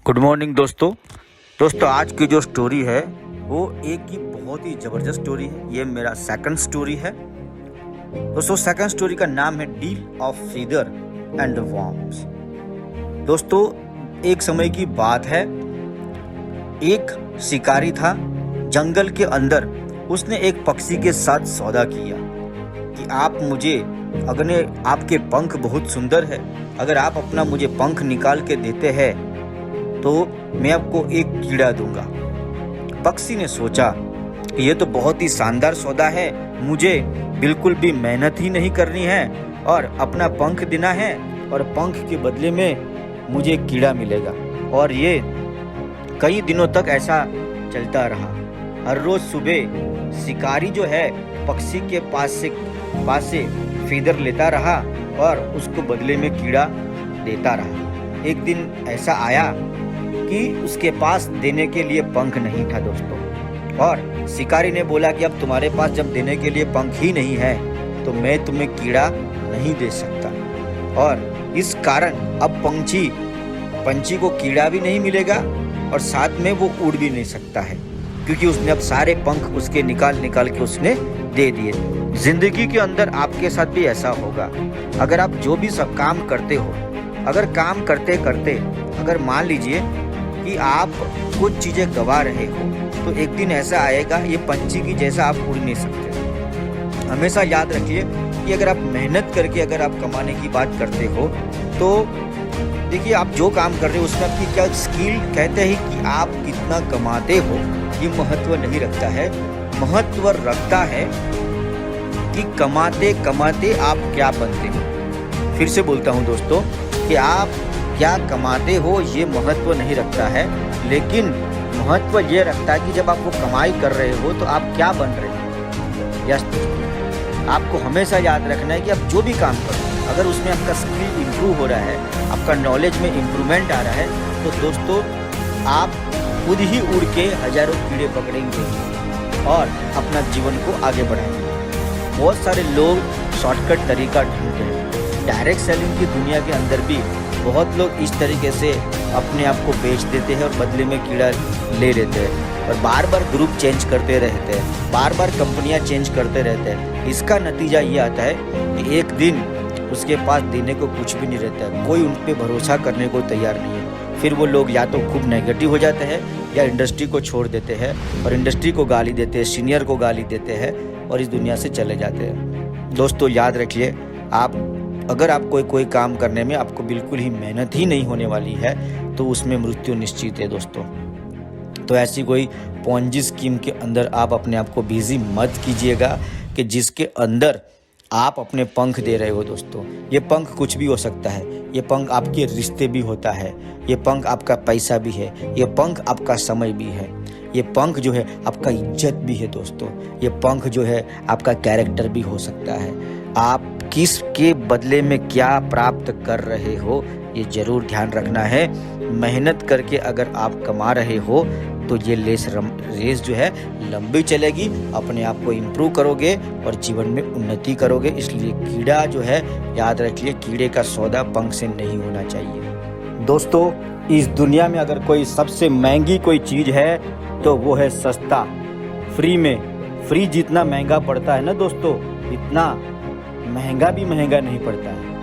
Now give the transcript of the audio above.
Good morning दोस्तों आज की जो स्टोरी है वो एक की बहुत ही ज़बरदस्त स्टोरी है। ये मेरा सेकंड स्टोरी है दोस्तों। सेकंड स्टोरी का नाम है deal of feather and worms. दोस्तों एक समय की बात है, एक शिकारी था जंगल के अंदर। उसने एक पक्षी के साथ सौदा किया कि आप मुझे, अगर आपके पंख बहुत सुंदर है, अगर आप अपना मुझे पंख निकाल के देते हैं तो मैं आपको एक कीड़ा दूंगा। पक्षी ने सोचा कि ये तो बहुत ही शानदार सौदा है, मुझे बिल्कुल भी मेहनत ही नहीं करनी है और अपना पंख देना है और पंख के बदले में मुझे कीड़ा मिलेगा। और ये कई दिनों तक ऐसा चलता रहा। हर रोज सुबह शिकारी जो है पक्षी के पास से फीदर लेता रहा और उसको बदले में कीड़ा देता रहा। एक दिन ऐसा आया कि उसके पास देने के लिए पंख नहीं था दोस्तों, और शिकारी ने बोला कि अब तुम्हारे पास जब देने के लिए पंख ही नहीं है तो मैं तुम्हें कीड़ा नहीं दे सकता। और इस कारण अब पंछी को कीड़ा भी नहीं मिलेगा और साथ में वो उड़ भी नहीं सकता है, क्योंकि उसने अब सारे पंख उसके निकाल के उसने दे दिए। जिंदगी के अंदर आपके साथ भी ऐसा होगा। अगर आप जो भी सब काम करते हो, अगर काम करते करते अगर मान लीजिए कि आप कुछ चीज़ें गवा रहे हो, तो एक दिन ऐसा आएगा ये पंछी की जैसा आप उड़ नहीं सकते। हमेशा याद रखिए कि अगर आप मेहनत करके अगर आप कमाने की बात करते हो तो देखिए आप जो काम कर रहे हो उसमें आपकी क्या स्किल, कहते हैं कि आप कितना कमाते हो ये महत्व नहीं रखता है। महत्व रखता है कि कमाते कमाते आप क्या बनते हो। फिर से बोलता हूँ दोस्तों कि आप क्या कमाते हो ये महत्व नहीं रखता है, लेकिन महत्व ये रखता है कि जब आप वो कमाई कर रहे हो तो आप क्या बन रहे हो। यस दोस्तों, आपको हमेशा याद रखना है कि आप जो भी काम करो, अगर उसमें आपका स्किल इम्प्रूव हो रहा है, आपका नॉलेज में इम्प्रूवमेंट आ रहा है, तो दोस्तों आप खुद ही उड़ के हजारों कीड़े पकड़ेंगे और अपना जीवन को आगे बढ़ाएंगे। बहुत सारे लोग शॉर्टकट तरीका ढूंढते हैं। डायरेक्ट सेलिंग की दुनिया के अंदर भी बहुत लोग इस तरीके से अपने आप को बेच देते हैं और बदले में कीड़ा ले लेते हैं और बार बार ग्रुप चेंज करते रहते हैं, बार बार कंपनियां चेंज करते रहते हैं। इसका नतीजा ये आता है कि एक दिन उसके पास देने को कुछ भी नहीं रहता है, कोई उन पर भरोसा करने को तैयार नहीं है। फिर वो लोग या तो खूब नेगेटिव हो जाते हैं या इंडस्ट्री को छोड़ देते हैं और इंडस्ट्री को गाली देते हैं, सीनियर को गाली देते हैं और इस दुनिया से चले जाते हैं। दोस्तों याद रखिए, अगर आप कोई काम करने में आपको बिल्कुल ही मेहनत ही नहीं होने वाली है तो उसमें मृत्यु निश्चित है दोस्तों। तो ऐसी कोई पोंजी स्कीम के अंदर आप अपने आप को बिजी मत कीजिएगा कि जिसके अंदर आप अपने पंख दे रहे हो दोस्तों। ये पंख कुछ भी हो सकता है, ये पंख आपके रिश्ते भी होता है, ये पंख आपका पैसा भी है, ये पंख आपका समय भी है, ये पंख जो है आपका इज्जत भी है दोस्तों, ये पंख जो है आपका कैरेक्टर भी हो सकता है। आप किस के बदले में क्या प्राप्त कर रहे हो ये जरूर ध्यान रखना है। मेहनत करके अगर आप कमा रहे हो तो ये रेस जो है लंबी चलेगी, अपने आप को इम्प्रूव करोगे और जीवन में उन्नति करोगे। इसलिए कीड़ा जो है याद रखिए, कीड़े का सौदा पंख से नहीं होना चाहिए। दोस्तों इस दुनिया में अगर कोई सबसे महंगी कोई चीज़ है तो वो है सस्ता, फ्री में। फ्री जितना महंगा पड़ता है ना दोस्तों, इतना महंगा भी महंगा नहीं पड़ता है।